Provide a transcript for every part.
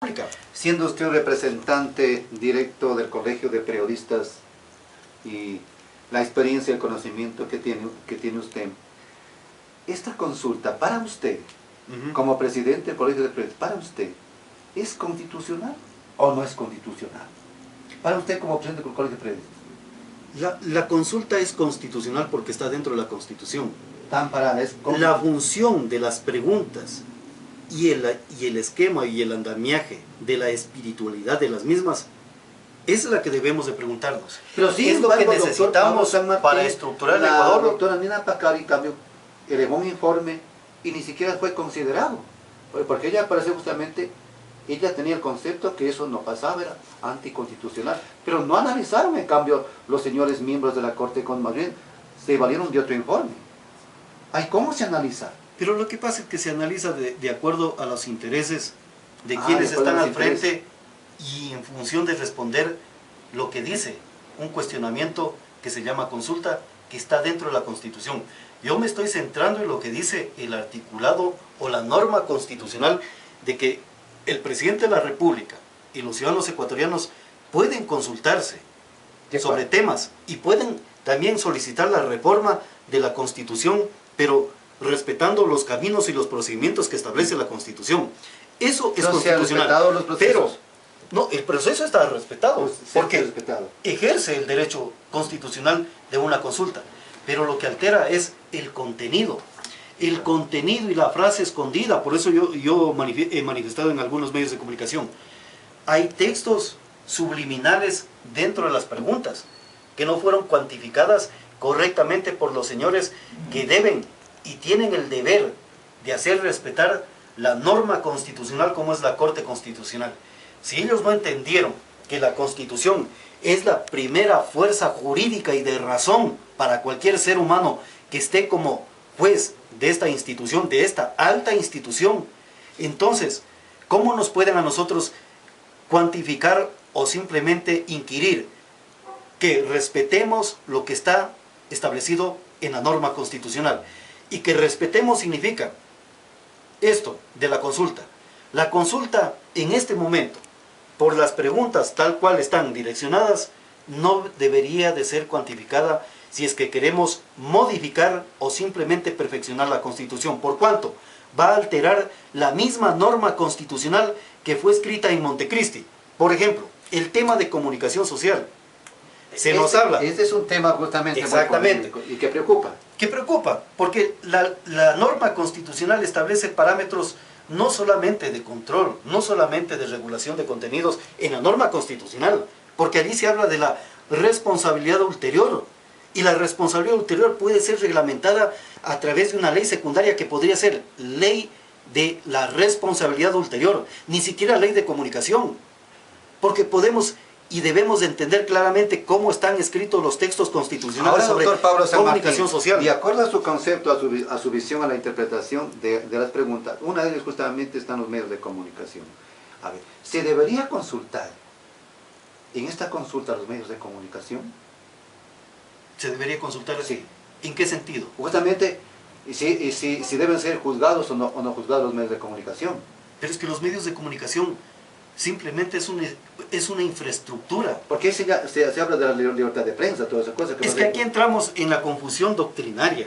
República. Siendo usted un representante directo del Colegio de Periodistas y la experiencia y el conocimiento que tiene usted, esta consulta para usted, como presidente del Colegio de Periodistas, para usted, ¿es constitucional o no es constitucional? Para usted como presidente del Colegio de Periodistas. La consulta es constitucional porque está dentro de la Constitución. La función de las preguntas y el esquema y el andamiaje de la espiritualidad de las mismas es la que debemos de preguntarnos. Pero sí, es lo que necesitamos para estructurar el Ecuador. La doctora Nina Pacari, en cambio, elevó un informe y ni siquiera fue considerado, porque ella parece justamente, ella tenía el concepto que eso no pasaba, era anticonstitucional, pero no analizaron en cambio los señores miembros de la Corte, más bien se valieron de otro informe. Ay, ¿cómo se analiza? Pero lo que pasa es que se analiza de acuerdo a los intereses de quienes están al frente y en función de responder lo que dice un cuestionamiento que se llama consulta, que está dentro de la Constitución. Yo me estoy centrando en lo que dice el articulado o la norma constitucional de que el presidente de la República y los ciudadanos ecuatorianos pueden consultarse sobre temas y pueden también solicitar la reforma de la Constitución, pero respetando los caminos y los procedimientos que establece la Constitución. Eso es constitucional. Los procesos. No, el proceso está respetado, porque ejerce el derecho constitucional de una consulta. Pero lo que altera es el contenido. El contenido y la frase escondida. Por eso yo he manifestado en algunos medios de comunicación. Hay textos subliminales dentro de las preguntas que no fueron cuantificadas correctamente por los señores que deben y tienen el deber de hacer respetar la norma constitucional como es la Corte Constitucional. Si ellos no entendieron que la Constitución es la primera fuerza jurídica y de razón para cualquier ser humano que esté como juez de esta institución, de esta alta institución, entonces, ¿cómo nos pueden a nosotros cuantificar o simplemente inquirir que respetemos lo que está establecido en la norma constitucional? Y que respetemos significa esto de la consulta. La consulta en este momento, por las preguntas tal cual están direccionadas, no debería de ser cuantificada si es que queremos modificar o simplemente perfeccionar la Constitución. ¿Por cuánto? Va a alterar la misma norma constitucional que fue escrita en Montecristi. Por ejemplo, el tema de comunicación social. Se nos habla. Este es un tema justamente exactamente muy y que preocupa. ¿Qué preocupa? Porque la norma constitucional establece parámetros no solamente de control, no solamente de regulación de contenidos en la norma constitucional, porque allí se habla de la responsabilidad ulterior, y la responsabilidad ulterior puede ser reglamentada a través de una ley secundaria que podría ser ley de la responsabilidad ulterior, ni siquiera ley de comunicación, porque podemos y debemos de entender claramente cómo están escritos los textos constitucionales sobre comunicación social. De acuerdo a su concepto, a su visión, a la interpretación de las preguntas, una de ellas justamente están los medios de comunicación. A ver, ¿se debería consultar en esta consulta a los medios de comunicación? ¿Se debería consultar? Sí. ¿En qué sentido? Justamente, si deben ser juzgados o no juzgados los medios de comunicación. Pero es que los medios de comunicación simplemente es una infraestructura. Porque se habla de la libertad de prensa, todas esas cosas. Es que aquí entramos en la confusión doctrinaria.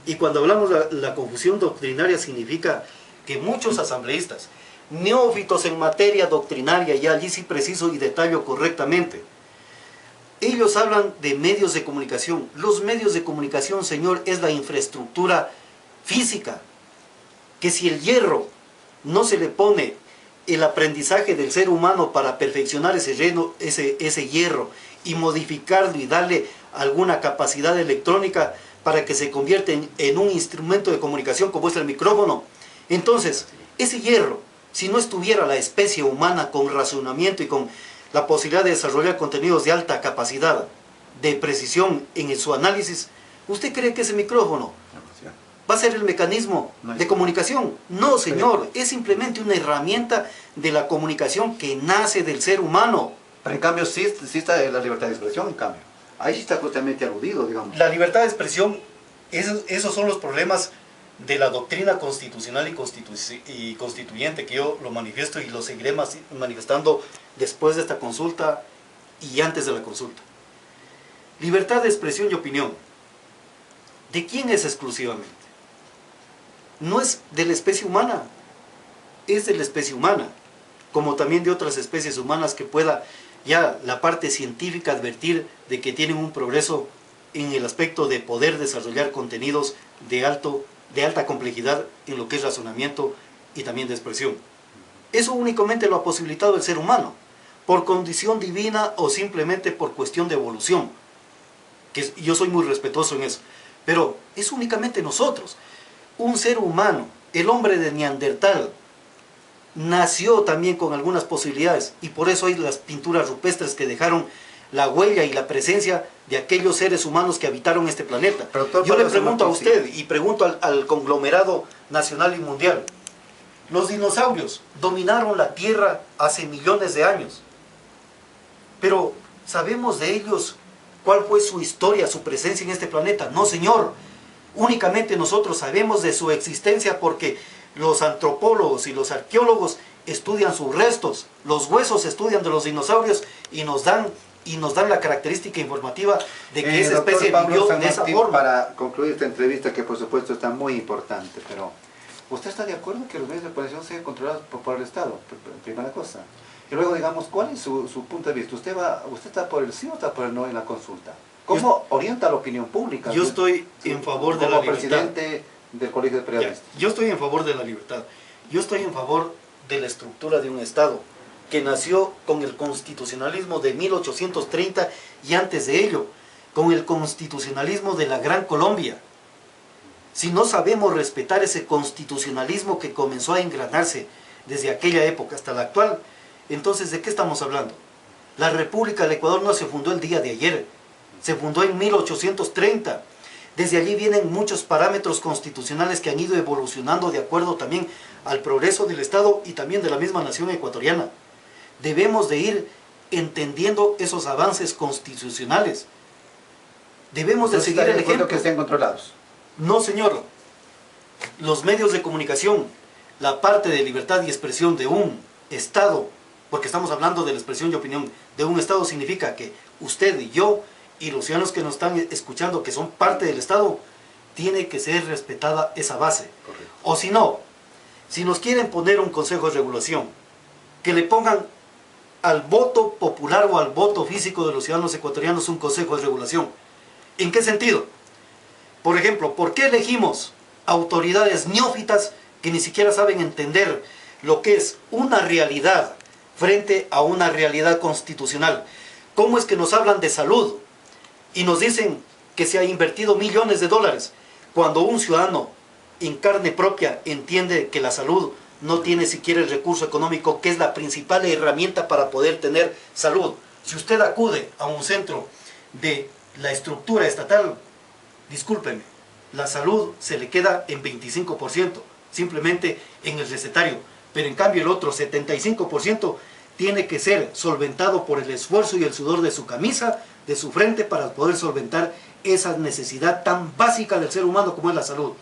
Y cuando hablamos de la confusión doctrinaria significa que muchos asambleístas, neófitos en materia doctrinaria, y allí sí preciso y detallo correctamente, ellos hablan de medios de comunicación. Los medios de comunicación, señor, es la infraestructura física. Que si el hierro no se le pone el aprendizaje del ser humano para perfeccionar ese hierro y modificarlo y darle alguna capacidad electrónica para que se convierta en un instrumento de comunicación como es el micrófono. Entonces, ese hierro, si no estuviera la especie humana con razonamiento y con la posibilidad de desarrollar contenidos de alta capacidad, de precisión en su análisis, ¿usted cree que ese micrófono va a ser el mecanismo de comunicación? No, señor, es simplemente una herramienta de la comunicación que nace del ser humano. Pero en cambio sí está la libertad de expresión, en cambio. Ahí sí está justamente aludido, digamos. La libertad de expresión, esos son los problemas de la doctrina constitucional y constituyente, que yo lo manifiesto y lo seguiré manifestando después de esta consulta y antes de la consulta. Libertad de expresión y opinión. ¿De quién es exclusivamente? No es de la especie humana, es de la especie humana, como también de otras especies humanas que pueda ya la parte científica advertir de que tienen un progreso en el aspecto de poder desarrollar contenidos de alta complejidad en lo que es razonamiento y también de expresión. Eso únicamente lo ha posibilitado el ser humano, por condición divina o simplemente por cuestión de evolución, que yo soy muy respetuoso en eso, pero es únicamente nosotros. Un ser humano, el hombre de Neandertal, nació también con algunas posibilidades, y por eso hay las pinturas rupestres que dejaron la huella y la presencia de aquellos seres humanos que habitaron este planeta. Yo le pregunto a usted y pregunto al conglomerado nacional y mundial: los dinosaurios dominaron la Tierra hace millones de años, pero ¿sabemos de ellos cuál fue su historia, su presencia en este planeta? No, señor. Únicamente nosotros sabemos de su existencia porque los antropólogos y los arqueólogos estudian sus restos, los huesos estudian de los dinosaurios y nos dan la característica informativa de que esa especie vivió de esa forma. Para concluir esta entrevista, que por supuesto está muy importante, pero ¿usted está de acuerdo que los medios de comunicación sean controlados por el Estado? Primera cosa. Y luego, digamos, ¿cuál es su punto de vista? ¿Usted está por el sí o está por el no en la consulta? ¿Cómo orienta la opinión pública? Yo estoy en favor de la libertad. Como presidente del Colegio de Periodistas. Yo estoy en favor de la libertad. Yo estoy en favor de la estructura de un Estado que nació con el constitucionalismo de 1830 y antes de ello, con el constitucionalismo de la Gran Colombia. Si no sabemos respetar ese constitucionalismo que comenzó a engranarse desde aquella época hasta la actual, entonces ¿de qué estamos hablando? La República del Ecuador no se fundó el día de ayer, se fundó en 1830. Desde allí vienen muchos parámetros constitucionales que han ido evolucionando de acuerdo también al progreso del Estado y también de la misma nación ecuatoriana. Debemos de ir entendiendo esos avances constitucionales. Debemos de seguir el ejemplo. Que estén controlados? No, señor. Los medios de comunicación, la parte de libertad y expresión de un Estado, porque estamos hablando de la expresión y opinión de un Estado, significa que usted y yo y los ciudadanos que nos están escuchando, que son parte del Estado, tiene que ser respetada esa base. Correcto. O si no, si nos quieren poner un consejo de regulación, que le pongan al voto popular o al voto físico de los ciudadanos ecuatorianos un consejo de regulación. ¿En qué sentido? Por ejemplo, ¿por qué elegimos autoridades neófitas que ni siquiera saben entender lo que es una realidad frente a una realidad constitucional? ¿Cómo es que nos hablan de salud y nos dicen que se ha invertido millones de dólares cuando un ciudadano en carne propia entiende que la salud no tiene siquiera el recurso económico, que es la principal herramienta para poder tener salud? Si usted acude a un centro de la estructura estatal, discúlpeme, la salud se le queda en 25%, simplemente en el recetario, pero en cambio el otro 75% tiene que ser solventado por el esfuerzo y el sudor de su camisa, de su frente, para poder solventar esa necesidad tan básica del ser humano como es la salud.